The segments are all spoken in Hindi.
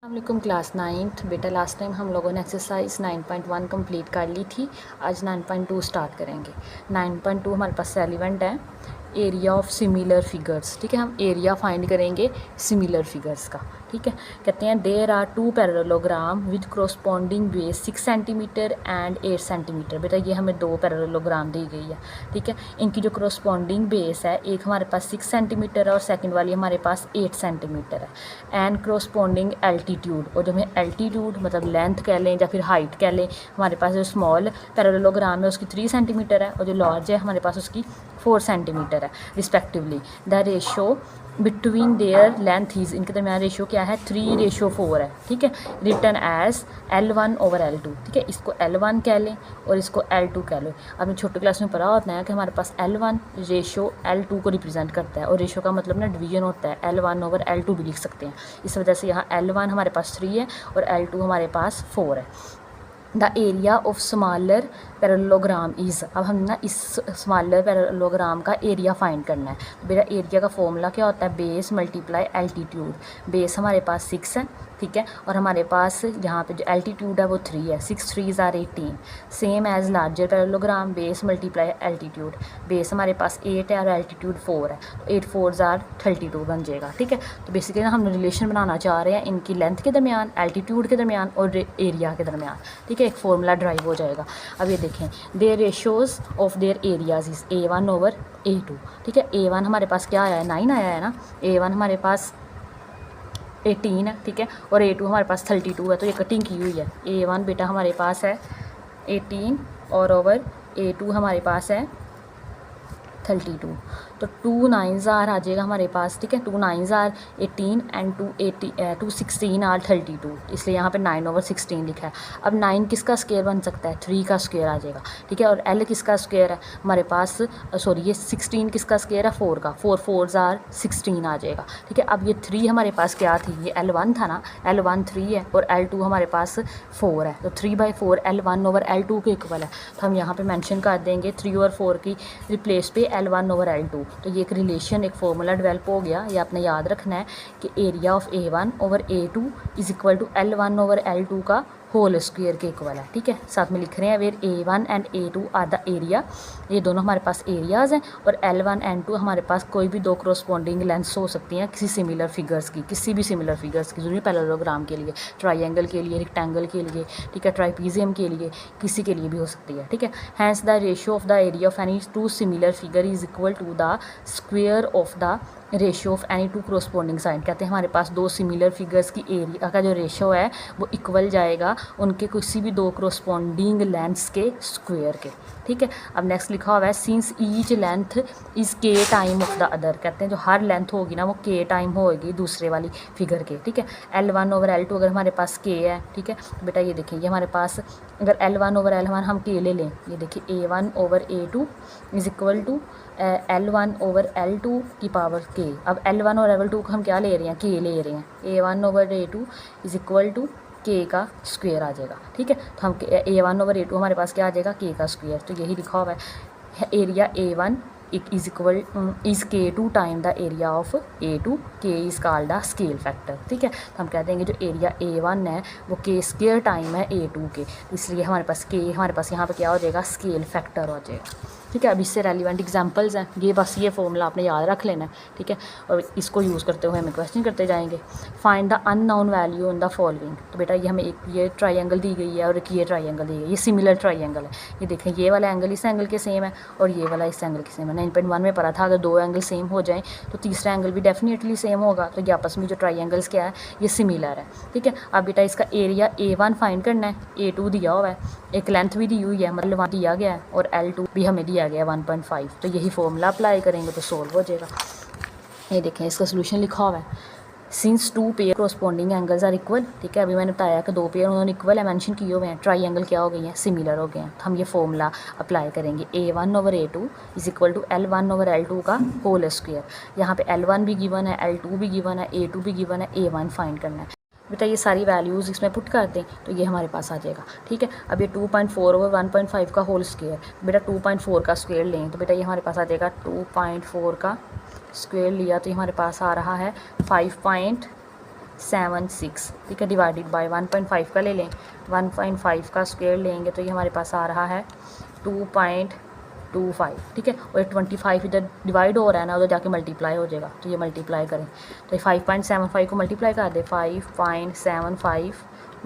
अस्सलामुअलैकुम क्लास 9th। बेटा लास्ट टाइम हम लोगों ने एक्सरसाइज 9.1 कंप्लीट कर ली थी। आज 9.2 स्टार्ट करेंगे। 9.2 हमारे पास रेलिवेंट है एरिया ऑफ सिमिलर फिगर्स। ठीक है, हम एरिया फाइंड करेंगे सिमिलर फिगर्स का। ठीक है, कहते हैं there are two parallelogram with corresponding base 6 centimetre and 8 centimetre. बेटा ये हमें दो पैरेललोग्राम दी गई है। ठीक है, इनकी जो करस्पॉन्डिंग बेस है, एक हमारे पास 6 सेंटीमीटर है और सेकंड वाली हमारे पास 8 सेंटीमीटर है। एंड करस्पॉन्डिंग एल्टीट्यूड, और जो हमें एल्टीट्यूड मतलब लेंथ कह लें या फिर हाइट कह लें, हमारे पास जो स्मॉल पैरेललोग्राम है उसकी 3 सेंटीमीटर है और जो लार्ज है हमारे पास उसकी 4 सेंटीमीटर है respectively. The ratio between their length is, इनके दरमियान रेशो क्या है, 3:4 है। ठीक है, रिटर्न एज L1/L2। ठीक है, इसको L1 कह लें और इसको L2 कह लो। आपने छोटी क्लास में पढ़ा होता है कि हमारे पास L1 रेशो L2 को रिप्रेजेंट करता है और रेशो का मतलब ना डिवीजन होता है, L1/L2 भी लिख सकते हैं। इस वजह से यहाँ L1 हमारे पास 3 है और L2 हमारे पास 4 है। The area of smaller parallelogram is, अब हम ना इस स्मॉलर पैरेललोग्राम का एरिया फाइंड करना है। तो मेरा एरिया का फॉर्मूला क्या होता है, बेस मल्टीप्लाई एल्टीट्यूड। बेस हमारे पास 6 है, ठीक है, और हमारे पास यहाँ पे जो एल्टीट्यूड है वो 3 है। 6 3 = 18, same as larger parallelogram, base multiply altitude. Base हमारे पास 8 है और एल्टीट्यूड 4 है, तो 8 4 = 32 बन जाएगा। ठीक है, तो बेसिकली ना हम रिलेशन बनाना चाह रहे हैं इनकी लेंथ के दरमियान, एल्टीट्यूड के दरमियान और एरिया के दरमियान। ठीक है, एक फॉर्मूला ड्राइव हो जाएगा। अब ये देखें, their ratios of their areas is A1/A2। ठीक है, A1 हमारे पास क्या आया है, 9 आया है ना। A1 हमारे पास 18 है, ठीक है, और A2 हमारे पास 32 है, तो ये कटिंग की हुई है। A1 बेटा हमारे पास है 18 और ओवर A2 हमारे पास है 32, तो 2 9s आ जाएगा हमारे पास। ठीक है, 2 9s 18 एंड 2 16 = 32, इसलिए यहाँ पे 9/16 लिखा है। अब 9 किसका स्क्वायर बन सकता है, 3 का स्क्वायर आ जाएगा। ठीक है, और L किसका स्क्वायर है हमारे पास, सॉरी ये 16 किसका स्क्वायर है, 4 का। 4 4 = 16 आ जाएगा। ठीक है, अब ये 3 हमारे पास क्या थी, ये L1 था ना, L1 3 है और L2 हमारे पास 4 है, तो 3/4 L1/L2 के इक्वल है। तो हम यहाँ पे मेंशन कर देंगे 3 और 4 की रिप्लेस पे L1/L2। तो ये एक रिलेशन, एक फॉर्मूला डेवलप हो गया। ये आपने याद रखना है कि एरिया ऑफ A1/A2 = L1/L2 का होल स्क्वायर के इक्वल है। ठीक है, साथ में लिख रहे हैं where A1 and A2 are the area, ये दोनों हमारे पास एरियाज़ हैं, और L1 एंड 2 हमारे पास कोई भी दो करस्पॉन्डिंग लेंथ्स हो सकती हैं किसी सिमिलर फिगर्स की, किसी भी सिमिलर फिगर्स की, जरूरी पैरेललोग्राम के लिए, ट्राइंगल के लिए, रेक्टेंगल के लिए, ठीक है, ट्राइपीजियम के लिए, किसी के लिए भी हो सकती है। ठीक है, hence the ratio of the area of any two similar figure is equal to the square of the ratio of any two corresponding side. कहते हैं हमारे पास दो सिमिलर फिगर्स की एरिया का जो रेशियो है वो इक्वल जाएगा उनके किसी भी दो करस्पॉन्डिंग लेंथ्स के स्क्वायर के। ठीक है, अब नेक्स्ट लिखा हुआ है since each length is K time of the other. कहते हैं जो हर लेंथ होगी ना वो K टाइम होगी दूसरे वाली फिगर के। ठीक है, L1/L2 अगर हमारे पास K है, ठीक है, तो बेटा ये देखिए, ये हमारे पास अगर L1/L1 हम K ले लें, ये देखिए A1/A2 is equal to L1/L2 की पावर K। अब L1 और L2 को हम क्या ले रहे हैं, K ले रहे हैं। A1/A2 is equal to K का स्क्वायर आ जाएगा। ठीक है, तो हम A1/A2 हमारे पास क्या आ जाएगा, K का स्क्वायर। तो यही लिखा हुआ है area A1 is equal is K2 time the area of A2, K is called the scale factor. ठीक है, तो हम कह देंगे जो एरिया A1 है वो K स्क्वायर टाइम है A2 के, इसलिए हमारे पास K हमारे पास यहाँ पे क्या हो जाएगा, स्केल फैक्टर हो जाएगा। ठीक है, अब इससे रेलिवेंट एग्जांपल्स हैं, ये बस ये फॉर्मूला आपने याद रख लेना है। ठीक है, और इसको यूज़ करते हुए हमें क्वेश्चन करते जाएंगे। Find the unknown value in the following. तो बेटा ये हमें एक ये ट्राइंगल दी गई है और एक ये ट्राइंगल दी गई है, ये सिमिलर ट्राइंगल है। ये देखें, ये वाला एंगल इस एंगल के सेम है और ये वाला इस एंगल के सेम है। 9.1 में पढ़ा था अगर दो एंगल सेम हो जाएँ तो तीसरा एंगल भी डेफिनेटली सेम होगा। तो ये आपस में जो ट्राइंगल्स क्या है ये सिमिलर है। ठीक है, अब बेटा इसका एरिया A1 फाइंड करना है, A2 दिया हुआ है, एक लेंथ भी दी हुई है मतलब 1 दिया गया है और L2 भी हमें दिया गया है 1.5। तो यही फॉर्मूला अप्लाई करेंगे तो सोल्व हो जाएगा। ये देखें, इसका सोल्यूशन लिखा हुआ है since 2 pair corresponding angles are equal. ठीक है, अभी मैंने बताया कि दो पेयर उन्होंने इक्वल है मेंशन किए हुए हैं, ट्राइंगल क्या हो गई हैं, सिमिलर हो गए हैं। तो हम ये फॉर्मूला अप्लाई करेंगे A1/A2 is equal to L1/L2 का होल स्क्वायर। यहाँ पे L1 भी गिवन है, L2 भी गिवन है, A2 भी गिवन है, A1 फाइंड करना है। बेटा ये सारी वैल्यूज़ इसमें पुट कर दें तो ये हमारे पास आ जाएगा। ठीक है, अब ये 2.4/1.5 का होल स्क्वायर, बेटा 2.4 का स्क्वायर लें तो बेटा ये हमारे पास आ जाएगा 2.4 का स्क्वायर लिया तो ये हमारे पास आ रहा है 5.7 1.76, ठीक है, डिवाइडेड बाय 1.5 का ले लें, 1.5 का स्क्वायर लेंगे तो ये हमारे पास आ रहा है 2.25, ठीक है। और 25 इधर डिवाइड हो रहा है ना, उधर जाके मल्टीप्लाई हो जाएगा, तो ये मल्टीप्लाई करें तो 5.75 को मल्टीप्लाई कर दे, 5.75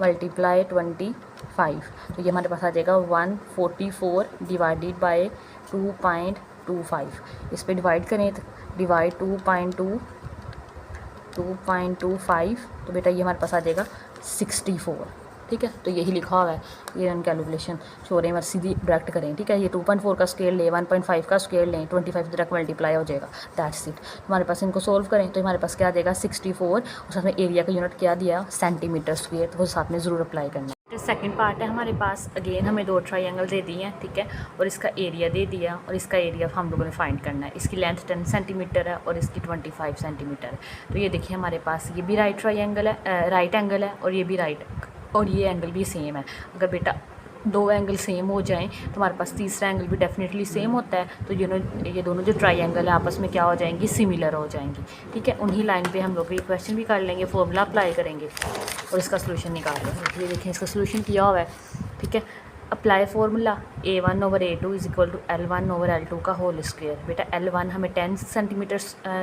मल्टीप्लाई 25, तो ये हमारे पास आ जाएगा 144 डिवाइडेड बाय 2.25। इस पर डिवाइड करें तो डिवाइड 2.25, तो बेटा ये हमारे पास आ जाएगा 64, ठीक है। तो यही लिखा हुआ है, ये रन कैलकुलेशन शो रहे हैं, सीधी डायरेक्ट करें, ठीक है। ये 2.4 का स्केल लें, 1.5 का स्केल लें, 25 डायरेक्ट मल्टीप्लाई हो जाएगा, दैट्स इट। हमारे पास इनको सोल्व करें तो हमारे पास क्या आ जाएगा 64, और साथ में एरिया का यूनिट क्या दिया सेंटीमीटर स्क्वायर, तो वो साथ में ज़रूर अप्लाई करना है। सेकंड पार्ट है हमारे पास, अगेन हमें 2 ट्रायंगल दे दिए हैं, ठीक है, और इसका एरिया दे दिया, और इसका एरिया हम लोगों ने फाइंड करना है। इसकी लेंथ 10 सेंटीमीटर है और इसकी 25 सेंटीमीटर है। तो ये देखिए हमारे पास ये भी राइट ट्रायंगल है, राइट एंगल है, और ये भी राइट, और ये एंगल भी सेम है। अगर बेटा 2 एंगल सेम हो जाएं तो हमारे पास तीसरा एंगल भी डेफिनेटली सेम होता है, तो ये दोनों जो ट्रायंगल है आपस में क्या हो जाएंगी, सिमिलर हो जाएंगी, ठीक है। उन्हीं लाइन पे हम लोग ये क्वेश्चन भी कर लेंगे, फॉर्मूला अप्लाई करेंगे और इसका सोल्यूशन निकाल लेंगे। ये देखें इसका सोल्यूशन किया हुआ है, ठीक है। Apply formula A1/A2 is equal to L1/L2 का होल स्क्वायर। बेटा L1 हमें 10 सेंटीमीटर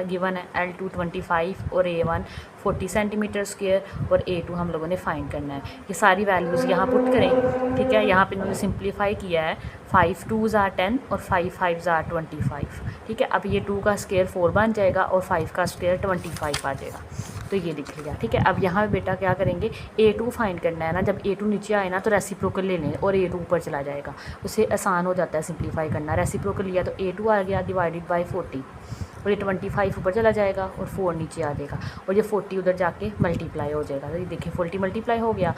गिवन है, L2 25 और A1 40 सेंटीमीटर स्क्वायर और A2 हम लोगों ने फाइंड करना है। ये सारी वैल्यूज़ यहाँ पुट करें, ठीक है। यहाँ पे इन्होंने सिंप्लीफाई किया है, 5 2s are 10 और 5 5s are 25, ठीक है। अब ये 2 का स्क्वायर 4 बन जाएगा और 5 का स्क्वायर 25 आ जाएगा, तो ये लिख लिया, ठीक है। अब यहाँ बेटा क्या करेंगे, A2 फाइंड करना है ना, जब A2 नीचे आए ना तो रेसिप्रोकल ले लें और A2 ऊपर चला जाएगा, उससे आसान हो जाता है सिंप्लीफाई करना। रेसिप्रोकल लिया तो A2 आ गया डिवाइडेड बाय 40, और ये 25 ऊपर चला जाएगा और 4 नीचे आ जाएगा, और ये 40 उधर जाके मल्टीप्लाई हो जाएगा। तो ये देखिए 40 मल्टीप्लाई हो गया,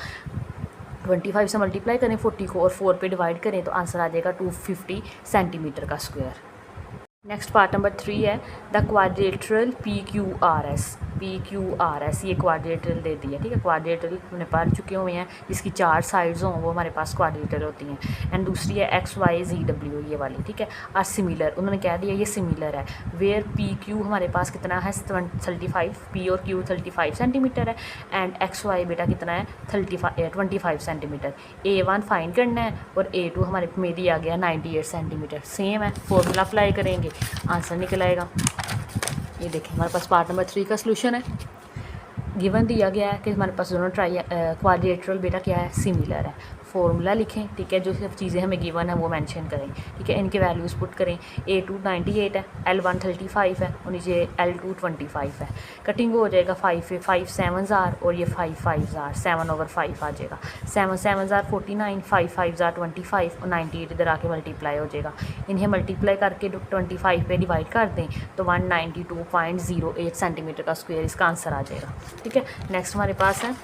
25 से मल्टीप्लाई करें 40 को और 4 पे डिवाइड करें तो आंसर आ जाएगा 250 सेंटीमीटर का स्क्वायर। नेक्स्ट पार्ट नंबर 3 है द क्वाड्रिलेटरल PQRS, ये क्वाड्रिलेटरल दे दिया, ठीक है। क्वाड्रिलेटरल हमने पढ़ चुके हुए हैं, जिसकी 4 साइड्स हों वो हमारे पास क्वाड्रिलेटरल होती हैं। एंड दूसरी है XYZW ये वाली, ठीक है। आर सिमिलर, उन्होंने कह दिया ये सिमिलर है, वेयर PQ हमारे पास कितना है 35, P और Q 35 सेंटीमीटर है, एंड XY बेटा कितना है 25 सेंटीमीटर। A1 फाइंड करना है और A2 हमारे में दिया गया 98 सेंटीमीटर, सेम है। फॉर्मूला अप्लाई करेंगे, आंसर निकल आएगा। ये देखें हमारे पास पार्ट नंबर 3 का सलूशन है। गिवन दिया गया है कि हमारे पास दोनों क्वाड्रिलेटरल बेटा क्या है, सिमिलर है। फॉर्मूला लिखें, ठीक है, जो सब चीज़ें हमें गिवन है वो मेंशन करें, ठीक है। इनके वैल्यूज़ पुट करें, A2 98 है, L1 35 है और नीचे L2 25 है। कटिंग हो जाएगा 5 7s are और ये 5 5s are, 7/5 आ जाएगा। 7 7s are 49, 5 5s are 25 और 98 इधर आके मल्टीप्लाई हो जाएगा। इन्हें मल्टीप्लाई करके 25 पे डिवाइड कर दें तो 192.08 सेंटीमीटर का स्क्वायर इसका आंसर आ जाएगा, ठीक है। नेक्स्ट हमारे पास है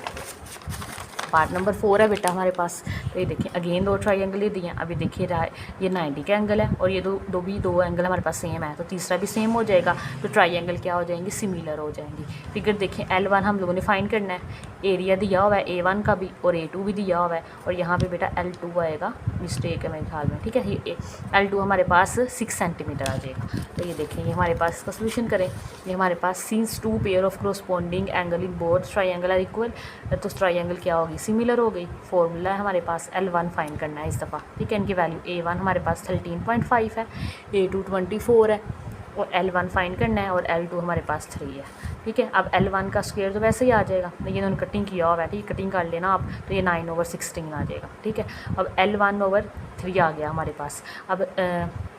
पार्ट नंबर 4 है बेटा हमारे पास। तो ये देखिए अगेन 2 ट्रायंगल दिए हैं। अभी देखिए ये 90 का एंगल है और ये दो एंगल हमारे पास सेम है, तो तीसरा भी सेम हो जाएगा, तो ट्रायंगल क्या हो जाएंगे, सिमिलर हो जाएंगी। फिगर देखिए L1 हम लोगों ने फाइंड करना है, एरिया दिया हुआ है A1 का भी और A2 भी दिया हुआ है, और यहाँ पे बेटा L2 आएगा, मिस्टेक है मेरे ख्याल में, ठीक है। ये L2 हमारे पास 6 सेंटीमीटर आ जाएगा। तो ये देखें ये हमारे पास इसका सोल्यूशन करें, ये हमारे पास since 2 pair of corresponding angle in both triangle are equal, तो ट्रायंगल क्या होगी, सिमिलर हो गई। फॉर्मूला है हमारे पास L1 फाइंड करना है इस दफ़ा, ठीक है। इनकी वैल्यू A1 हमारे पास 13.5 है, A2 24 है और L1 फाइंड करना है और L2 हमारे पास 3 है, ठीक है। अब L1 का स्क्वायर तो वैसे ही आ जाएगा, तो ये उन्होंने कटिंग किया हुआ है, ठीक है, कटिंग कर लेना आप, तो ये 9/16 आ जाएगा, ठीक है। अब L1/3 आ गया हमारे पास। अब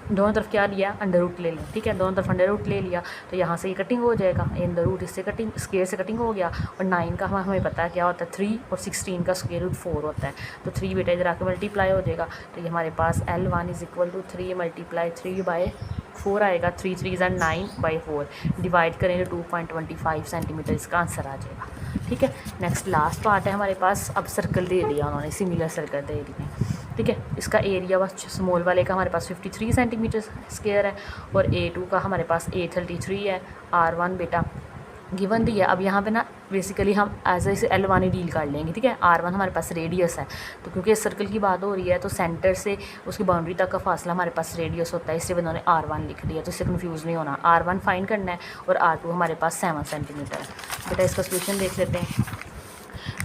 दोनों तरफ क्या लिया, अंडर रूट ले लें, ठीक है। दोनों तरफ अंडर रूट ले लिया तो यहाँ से ये कटिंग हो जाएगा, अंडर रूट इससे कटिंग, स्क्वायर से कटिंग हो गया, और 9 का हमें पता है क्या होता है 3 और 16 का स्क्वायर रूट 4 होता है, तो 3 बेटा इधर आकर मल्टीप्लाई हो जाएगा, तो ये हमारे पास L1 = 3 × 3/4 आएगा। 3 3 = 9/4 डिवाइड करेंगे 2.25 सेंटीमीटर इसका आंसर आ जाएगा, ठीक है। नेक्स्ट लास्ट पार्ट है हमारे पास। अब सर्कल दे दिया उन्होंने, सिमिलर सर्कल दे दिए, ठीक है। इसका एरिया बस स्मॉल वाले का हमारे पास 53 सेंटीमीटर स्क्वायर है और A2 का हमारे पास 833 है। R1 बेटा गिवन दी है। अब यहाँ पे ना बेसिकली हम एज इसे L1 ही डील कर लेंगे, ठीक है। R1 हमारे पास रेडियस है, तो क्योंकि इस सर्कल की बात हो रही है तो सेंटर से उसकी बाउंड्री तक का फासला हमारे पास रेडियस होता है, इसलिए उन्होंने R1 लिख दिया, तो इससे कन्फ्यूज़ नहीं होना। R1 फाइंड करना है और R2 हमारे पास 7 सेंटीमीटर है। बेटा इसका सोल्यूशन देख लेते हैं।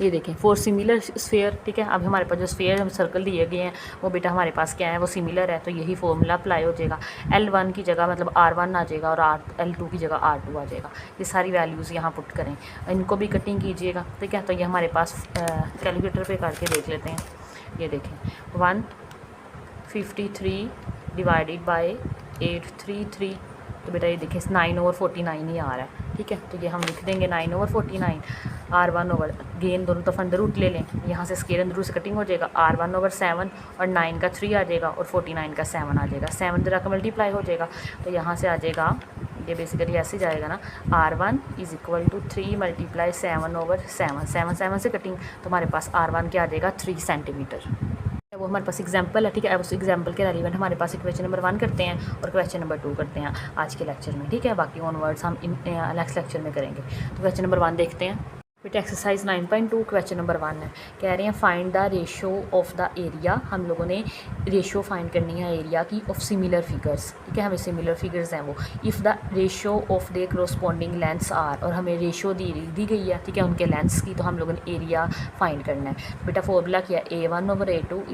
ये देखें फॉर सिमिलर स्फेयर, ठीक है। अब हमारे पास जो स्फेयर हम सर्कल दिए गए हैं वो बेटा हमारे पास क्या है, वो सिमिलर है, तो यही फॉर्मूला अप्लाई हो जाएगा। L1 की जगह मतलब R1 आ जाएगा और L2 की जगह R2 आ जाएगा। ये सारी वैल्यूज़ यहाँ पुट करें, इनको भी कटिंग कीजिएगा, ठीक है। तो ये हमारे पास कैलकुलेटर पे करके देख लेते हैं। ये देखें 153 डिवाइडेड बाई 833, तो बेटा ये देखिए 9/49 ही आ रहा है, ठीक है। तो ये हम लिख देंगे 9/49 R1 ओवर, गेन दोनों तरफ अंदर रूट ले लें, यहाँ से स्केयर अंदर से कटिंग हो जाएगा, R1/7 और 9 का 3 आ जाएगा और 49 का 7 आ जाएगा। 7 तरह का मल्टीप्लाई हो जाएगा, तो यहाँ से आ जाएगा, ये बेसिकली ऐसे जाएगा ना, R1 = 3 × 7/7, 7 से कटिंग, तो हमारे पास R1 क्या आ जाएगा 3 सेंटीमीटर। वो हमारे पास एग्जाम्पल है, ठीक है। अब उस एग्जाम्पल के रेलिवेंट हमारे पास क्वेश्चन नंबर 1 करते हैं और क्वेश्चन नंबर 2 करते हैं आज के लेक्चर में, ठीक है। बाकी ऑन वर्ड्स हम नेक्स्ट लेक्चर में करेंगे। तो क्वेश्चन नंबर 1 देखते हैं। बेटा एक्सरसाइज 9.2 क्वेश्चन नंबर 1 है, कह रहे हैं find the ratio of the area. हम लोगों ने रेशो फाइंड करनी है एरिया की ऑफ सिमिलर फिगर्स, ठीक है। हमें सिमिलर फिगर्स हैं वो, if the ratio of the corresponding lengths are, और हमें रेशो दी गई है, ठीक है, उनके लेंथ्स की, तो हम लोगों ने एरिया फाइंड करना है। बेटा फॉर्मूला क्या है, A1/A2 =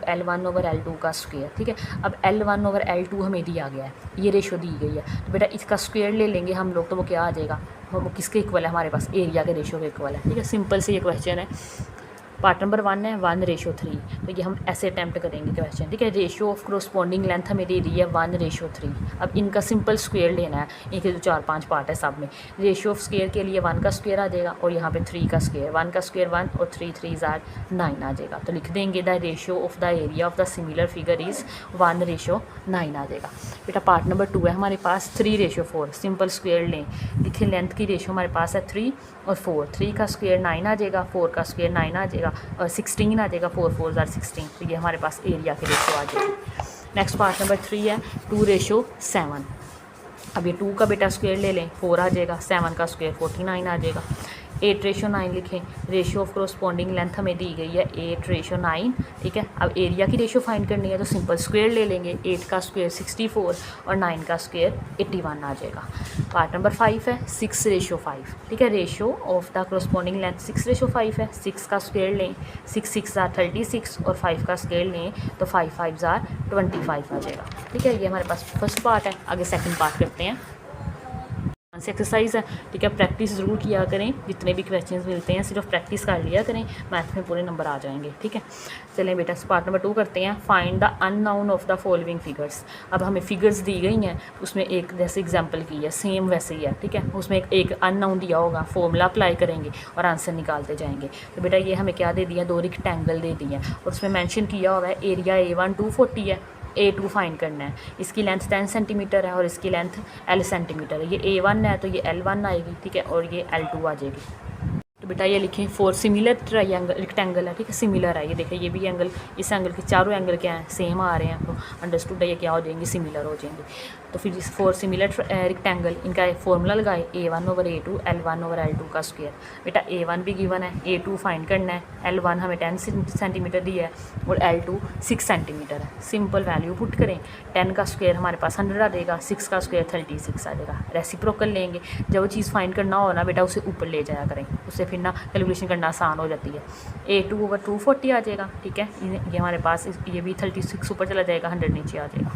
L1/L2 का स्क्वायर, ठीक है। अब L1/L2 हमें दिया गया है, ये रेशो दी गई है, तो बेटा इसका स्क्वायर ले लेंगे हम लोग, तो वो क्या आ जाएगा, वो किसके इक्वल है, हमारे पास एरिया के रेशो के इक्वल है, ठीक है। सिंपल से ये क्वेश्चन है। पार्ट नंबर 1 है 1:3, तो ये हम ऐसे अटैम्प्ट करेंगे क्वेश्चन, ठीक है। रेशियो ऑफ करस्पॉन्डिंग लेंथ हमें दे दी है 1:3। अब इनका सिंपल स्क्वायर लेना है, इनके जो 4-5 पार्ट है सब में। रेशियो ऑफ स्क्वायर के लिए 1 का स्क्वायर आ जाएगा और यहाँ पे 3 का स्क्वायर, 1 का स्क्वायर 1 और 3 3 9 आ जाएगा। तो लिख देंगे the ratio of the area of the similar figure is 1:9 आ जाएगा। बेटा पार्ट नंबर 2 है हमारे पास 3:4, सिंपल स्क्वायर लें, लिखें लेंथ की रेशियो हमारे पास है 3 और 4, 3 का स्क्वायर 9 आ जाएगा, 4 का स्क्वायर 9 आ जाएगा और 16 आ जाएगा, 4 4 = 16, तो ये हमारे पास एरिया के रेशो आ जाएगी। नेक्स्ट पार्ट नंबर 3 है 2:7। अब ये 2 का बेटा स्क्वायर ले लें, 4 आ जाएगा, 7 का स्क्वायर 49 आ जाएगा। 8:9 लिखें, रेशियो ऑफ करस्पॉन्डिंग लेंथ हमें दी गई है 8:9, ठीक है। अब एरिया की रेशियो फाइंड करनी है तो सिंपल स्क्वायर ले लेंगे, 8 का स्क्वायर 64 और 9 का स्क्वायर 81 आ जाएगा। पार्ट नंबर 5 है 6:5, ठीक है। Ratio of the corresponding length 6:5 है, 6 का स्क्वायर लें, 6 6 = 36 और 5 का स्क्वायर लें तो 5 5 = 25 आ जाएगा, ठीक है। ये हमारे पास फर्स्ट पार्ट है। आगे सेकंड पार्ट करते हैं। से एक्सरसाइज है, ठीक है। प्रैक्टिस ज़रूर किया करें, जितने भी क्वेश्चंस मिलते हैं सिर्फ प्रैक्टिस कर लिया करें, मैथ में पूरे नंबर आ जाएंगे, ठीक है। चलें बेटा पार्ट नंबर 2 करते हैं। Find the unknown of the following figures. अब हमें फिगर्स दी गई हैं, उसमें एक जैसे एग्जांपल की है, सेम वैसे ही है, ठीक है। उसमें एक अननोन दिया होगा, फॉर्मूला अप्लाई करेंगे और आंसर निकालते जाएंगे। तो बेटा ये हमें क्या दे दिया, 2 रेक्टेंगल दे दिए हैं और उसमें मैंशन किया हुआ है एरिया A1 240 है, A2 फाइंड करना है। इसकी लेंथ 10 सेंटीमीटर है और इसकी लेंथ L सेंटीमीटर है। ये A1 है तो ये L1 आएगी, ठीक है, और ये L2 आ जाएगी। तो बेटा ये लिखें फॉर सिमिलर ट्रायंगल, रेक्टेंगल है, ठीक है, सिमिलर है। ये देखिए ये भी एंगल, इस एंगल के चारों एंगल क्या हैं, सेम आ रहे हैं, तो अंडरस्टूड है ये क्या हो जाएंगे, सिमिलर हो जाएंगे। तो फिर फॉर सिमिलर रेक्टेंगल इनका फॉर्मूला लगाए A1/A2 L1/L2 का स्क्वायर। बेटा A1 भी गिवन है, A2 फाइंड करना है, L1 हमें 10 सेंटीमीटर दिया है और L2 6 सेंटीमीटर है। सिंपल वैल्यू पुट करें, 10 का स्क्वायर हमारे पास 100 आ जाएगा, 6 का स्क्वायर 36 आ जाएगा। रेसिप्रोकल लेंगे, जब वो चीज़ फाइंड करना हो ना बेटा उसे ऊपर ले जाया करें, उससे फिर ना कैलकुलेशन करना आसान हो जाती है। A2/240 आ जाएगा, ठीक है। ये हमारे पास ये भी 36 ऊपर चला जाएगा, 100 नीचे आ जाएगा।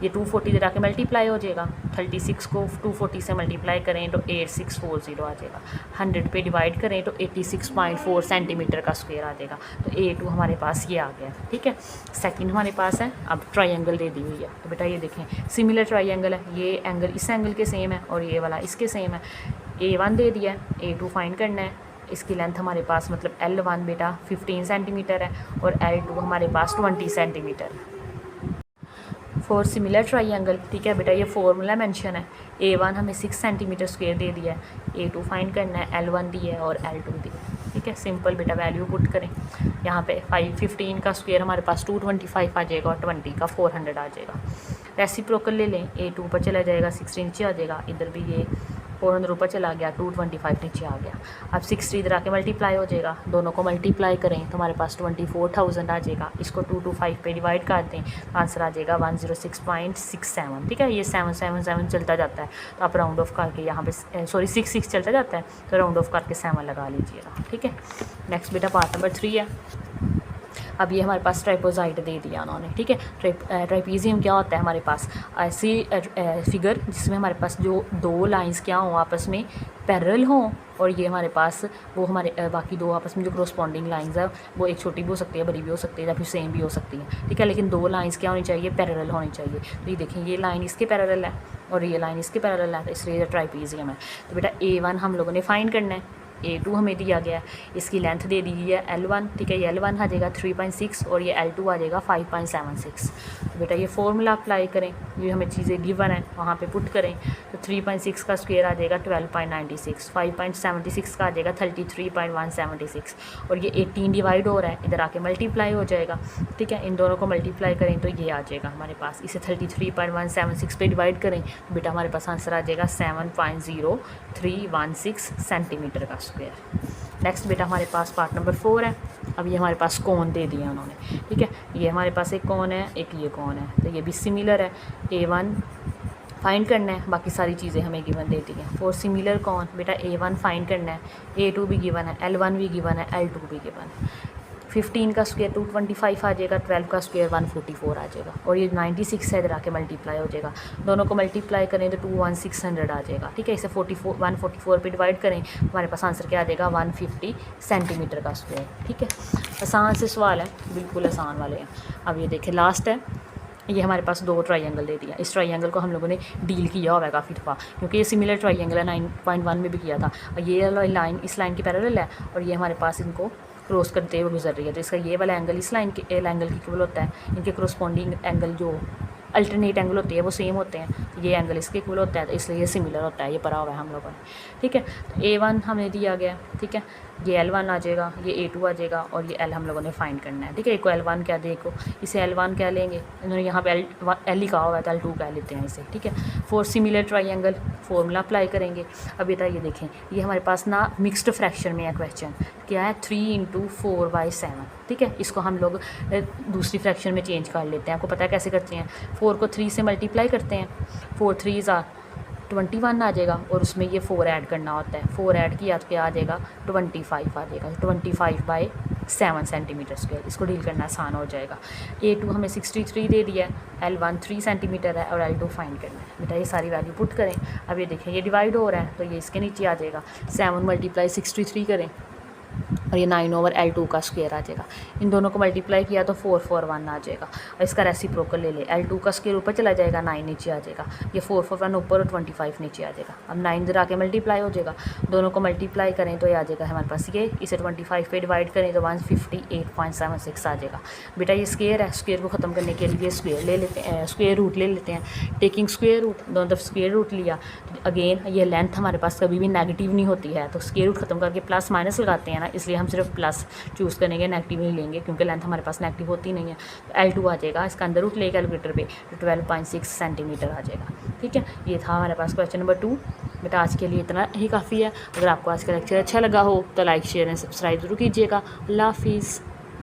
ये 240 से जाके मल्टीप्लाई हो जाएगा, 36 को 240 से मल्टीप्लाई करें तो 8640 आ जाएगा। 100 पे डिवाइड करें तो 86.4 सेंटीमीटर का स्क्वायर आ जाएगा। तो A2 हमारे पास ये आ गया, ठीक है। सेकंड हमारे पास है, अब ट्रायंगल दे दी हुई है, तो बेटा ये देखें सिमिलर ट्रायंगल है, ये एंगल इस एंगल के सेम है और ये वाला इसके सेम है। A1 दे दिया है, A2 फाइंड करना है। इसकी लेंथ हमारे पास मतलब L1 बेटा 15 सेंटीमीटर है और L2 हमारे पास 20 सेंटीमीटर है। फॉर सिमिलर ट्रायंगल, ठीक है बेटा ये फॉर्मूला मेंशन है। A1 हमें 6 सेंटीमीटर स्क्वायर दे दिया है, A2 फाइंड करना है, L1 दिया है और L2 दिया है, ठीक है। सिंपल बेटा वैल्यू पुट करें, यहाँ पे 15 का स्क्वायर हमारे पास 225 आ जाएगा और 20 का 400 आ जाएगा। रेसिप्रोकल ले लें, A2 पर चला जाएगा, 16 नीचे आ जाएगा, इधर भी ये 400 ऊपर चला गया, 225 नीचे आ गया। अब 60 इधर आके मल्टीप्लाई हो जाएगा, दोनों को मल्टीप्लाई करें तो हमारे पास 24,000 आ जाएगा। इसको 2 to 5 पे डिवाइड कर दें तो आंसर आ जाएगा 106.67। ठीक है, ये 777 चलता जाता है तो आप राउंड ऑफ करके यहाँ पे 6 चलता जाता है तो राउंड ऑफ करके 7 लगा लीजिएगा। ठीक है, नेक्स्ट बेटा पार्ट नंबर 3 है। अब ये हमारे पास ट्राइपोजाइड दे दिया उन्होंने। ठीक है, ट्राइपीजियम क्या होता है, हमारे पास ऐसी फिगर जिसमें हमारे पास जो दो लाइंस क्या हों आपस में पैरेलल हों, और ये हमारे पास वो हमारे बाकी दो आपस में जो क्रॉसपॉन्डिंग लाइंस है वो एक छोटी भी हो सकती है, बड़ी भी हो सकती है, या फिर सेम भी हो सकती है। ठीक है, लेकिन दो लाइंस क्या होनी चाहिए, पैरेलल होनी चाहिए। तो ये देखें, ये लाइन इसके पैरेलल है और ये लाइन इसके पैरेलल है, तो इसलिए ट्राइपीजियम है। तो बेटा A1 हम लोगों ने फाइंड करना है, A2 हमें दिया गया है, इसकी लेंथ दे दी है L1। ठीक है, ये L1 आ जाएगा 3.6 और ये L2 आ जाएगा 5.76। तो बेटा ये फॉर्मूला अप्लाई करें, ये हमें चीज़ें गिवन है वहाँ पे पुट करें तो 3.6 का स्क्वायर आ जाएगा 12.96, 5.76 का आ जाएगा 33.176 और ये 18 डिवाइड हो रहा है, इधर आके मल्टीप्लाई हो जाएगा। ठीक है, इन दोनों को मल्टीप्लाई करें तो ये आ जाएगा हमारे पास, इसे 33.176 पे डिवाइड करें तो बेटा हमारे पास आंसर आ जाएगा 7.0316 सेंटीमीटर का स्क्वायर। नेक्स्ट बेटा हमारे पास पार्ट नंबर 4 है। अब ये हमारे पास कोन दे दिया उन्होंने। ठीक है, ये हमारे पास एक कोन है, एक ये कोन है, तो ये भी सिमिलर है। A1 फाइंड करना है, बाकी सारी चीज़ें हमें गिवन देती हैं। फॉर सिमिलर कोन बेटा A1 फाइंड करना है, A2 भी गिवन है, L1 भी गिवन है, L2 भी गिवन है। 15 का स्क्वायर 225 आ जाएगा, 12 का स्क्वायर 144 आ जाएगा और ये 96 है, इधर आके मल्टीप्लाई हो जाएगा। दोनों को मल्टीप्लाई करें तो 21600 आ जाएगा। ठीक है, इसे 144 पे डिवाइड करें हमारे पास आंसर क्या आ जाएगा 150 सेंटीमीटर का स्क्वायर। ठीक है, आसान से सवाल है, बिल्कुल आसान वाले हैं। अब ये देखें लास्ट है, ये हमारे पास दो ट्राइंगल दे दिया। इस ट्राइंगल को हम लोगों ने डील किया हुआ है काफ़ी दफ़ा, क्योंकि ये सिमिलर ट्राइंगल है, 9.1 में भी किया था। और ये लाइन इस लाइन की पैरेलल है और ये हमारे पास इनको क्रॉस करते हुए गुजर रही है, तो इसका ये वाला एंगल इस लाइन के एंगल की इक्वल होता है। इनके क्रॉसपॉन्डिंग एंगल जो अल्टरनेट एंगल होती है वो सेम होते हैं, तो ये एंगल इसके इक्वल होता है, तो इसलिए ये सिमिलर होता है, ये पढ़ा हुआ है हम लोगों ने। ठीक है, तो A1 हमें दिया गया। ठीक है, ये L1 आ जाएगा, ये A2 आ जाएगा और ये L हम लोगों ने फाइंड करना है। ठीक है, एक को L1 क्या देखो, इसे L1 क्या लेंगे, इन्होंने यहाँ पे L लिखा हुआ है तो L2 क्या लेते हैं इसे। ठीक है, for similar triangle formula apply करेंगे। अब बेटा ये देखें, ये हमारे पास ना मिक्स्ड फ्रैक्शन में है क्वेश्चन, क्या है 3 × 4/7। ठीक है, इसको हम लोग दूसरी फ्रैक्शन में चेंज कर लेते हैं। आपको पता है कैसे करते हैं, 4 को 3 से मल्टीप्लाई करते हैं, 4 3s are 21 आ जाएगा और उसमें ये 4 ऐड करना होता है। 4 ऐड किया तो क्या आ जाएगा 25 आ जाएगा, 25/7 सेंटीमीटर स्क्वायर। इसको डील करना आसान हो जाएगा। A2 हमें 63 दे दिया है, L1 3 सेंटीमीटर है और L2 फाइंड करना है। बेटा ये सारी वैल्यू पुट करें। अब ये देखें, ये डिवाइड हो रहा है तो ये इसके नीचे आ जाएगा, 7 × 63 करें और ये 9/L2 का स्क्वायर आ जाएगा। इन दोनों को मल्टीप्लाई किया तो 441 आ जाएगा और इसका रेसिप्रोकल ले ले, L2 का स्क्वायर ऊपर चला जाएगा, 9 नीचे आ जाएगा। ये 441 ऊपर और 25 नीचे आ जाएगा। अब 9 इधर आके मल्टीप्लाई हो जाएगा, दोनों को मल्टीप्लाई करें तो ये आ जाएगा हमारे पास ये, इसे 25 पे डिवाइड करें तो 158.76 आ जाएगा। बेटा ये स्क्वायर है, स्क्वायर को ख़त्म करने के लिए स्क्वायर ले लेते हैं, स्क्वायर रूट ले लेते हैं। टेकिंग स्क्वायर रूट, दोनों तरफ स्क्वायर रूट लिया तो अगेन ये लेंथ हमारे पास कभी भी नेगेटिव नहीं होती है, तो स्क्वायर रूट ख़त्म करके प्लस माइनस लगाते हैं ना, इसलिए हम सिर्फ प्लस चूज़ करेंगे, नेगेटिव नहीं लेंगे क्योंकि लेंथ हमारे पास नेगेटिव होती नहीं है। तो L2 आ जाएगा, इसका अंदर रूट ले कैलकुलेटर पे तो 12.6 सेंटीमीटर आ जाएगा। ठीक है, ये था हमारे पास क्वेश्चन नंबर 2। बेटा आज के लिए इतना ही काफ़ी है। अगर आपको आज का लेक्चर अच्छा लगा हो तो लाइक शेयर एंड सब्सक्राइब जरूर कीजिएगा। अल्लाह हाफिज़।